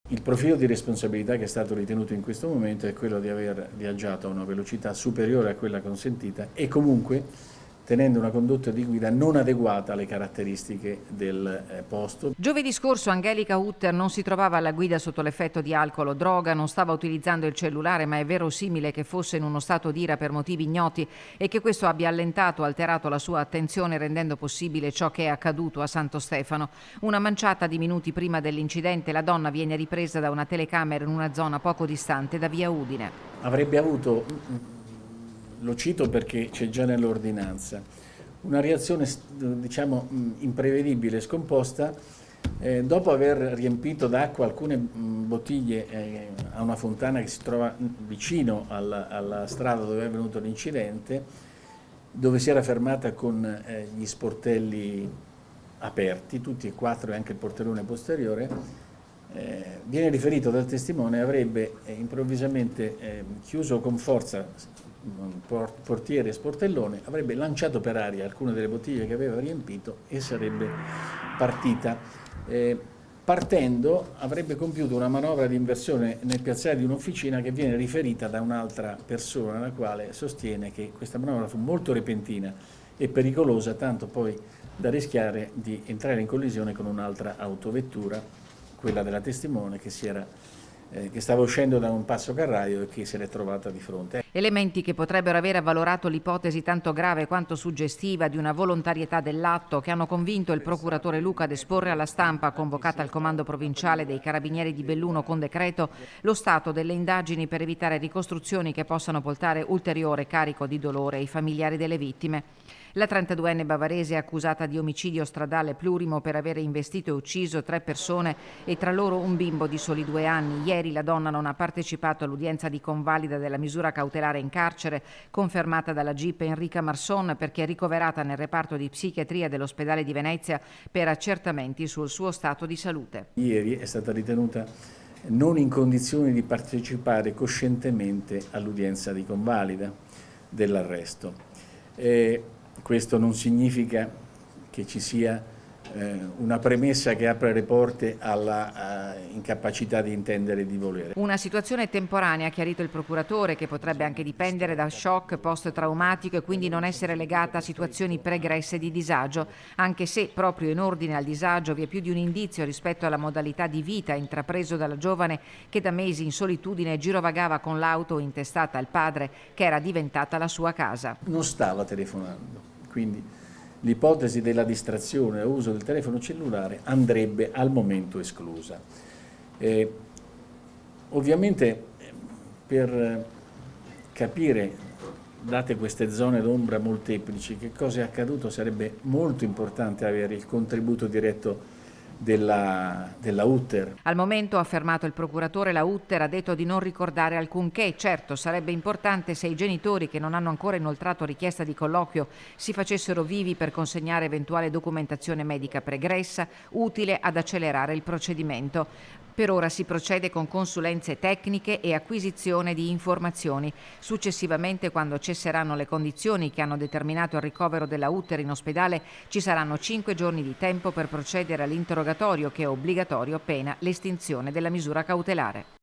Il profilo di responsabilità che è stato ritenuto in questo momento è quello di aver viaggiato a una velocità superiore a quella consentita e comunque tenendo una condotta di guida non adeguata alle caratteristiche del posto. Giovedì scorso Angelica Hutter non si trovava alla guida sotto l'effetto di alcol o droga, non stava utilizzando il cellulare, ma è verosimile che fosse in uno stato d'ira per motivi ignoti e che questo abbia allentato o alterato la sua attenzione, rendendo possibile ciò che è accaduto a Santo Stefano. Una manciata di minuti prima dell'incidente la donna viene ripresa da una telecamera in una zona poco distante da via Udine. Avrebbe avuto, lo cito perché c'è già nell'ordinanza, una reazione diciamo imprevedibile e scomposta dopo aver riempito d'acqua alcune bottiglie a una fontana che si trova vicino alla strada dove è avvenuto l'incidente, dove si era fermata con gli sportelli aperti, tutti e quattro e anche il portellone posteriore. Viene riferito dal testimone avrebbe improvvisamente chiuso con forza portiere e sportellone, avrebbe lanciato per aria alcune delle bottiglie che aveva riempito e sarebbe partita. Partendo avrebbe compiuto una manovra di inversione nel piazzale di un'officina che viene riferita da un'altra persona, la quale sostiene che questa manovra fu molto repentina e pericolosa, tanto poi da rischiare di entrare in collisione con un'altra autovettura, quella della testimone che stava uscendo da un passo carraio e che se l'è trovata di fronte. Elementi che potrebbero aver avvalorato l'ipotesi tanto grave quanto suggestiva di una volontarietà dell'atto che hanno convinto il procuratore Luca ad esporre alla stampa, convocata al comando provinciale dei Carabinieri di Belluno con decreto, lo stato delle indagini per evitare ricostruzioni che possano portare ulteriore carico di dolore ai familiari delle vittime. La 32enne bavarese è accusata di omicidio stradale plurimo per aver investito e ucciso 3 persone e tra loro un bimbo di soli 2 anni. Ieri la donna non ha partecipato all'udienza di convalida della misura cautelare in carcere, confermata dalla GIP Enrica Marson, perché è ricoverata nel reparto di psichiatria dell'ospedale di Venezia per accertamenti sul suo stato di salute. Ieri è stata ritenuta non in condizioni di partecipare coscientemente all'udienza di convalida dell'arresto. Questo non significa che ci sia una premessa che apre le porte alla incapacità di intendere e di volere. Una situazione temporanea, ha chiarito il procuratore, che potrebbe anche dipendere da shock post-traumatico e quindi non essere legata a situazioni pregresse di disagio, anche se proprio in ordine al disagio vi è più di un indizio rispetto alla modalità di vita intrapreso dalla giovane che da mesi in solitudine girovagava con l'auto intestata al padre, che era diventata la sua casa. Non stava telefonando, quindi l'ipotesi della distrazione o uso del telefono cellulare andrebbe al momento esclusa. Ovviamente per capire, date queste zone d'ombra molteplici, che cosa è accaduto sarebbe molto importante avere il contributo diretto della Hutter. Al momento, ha affermato il procuratore, la Hutter ha detto di non ricordare alcunché. Certo, sarebbe importante se i genitori, che non hanno ancora inoltrato richiesta di colloquio, si facessero vivi per consegnare eventuale documentazione medica pregressa, utile ad accelerare il procedimento. Per ora si procede con consulenze tecniche e acquisizione di informazioni. Successivamente, quando cesseranno le condizioni che hanno determinato il ricovero della Hutter in ospedale, ci saranno 5 giorni di tempo per procedere all'interrogatorio, che è obbligatorio pena l'estinzione della misura cautelare.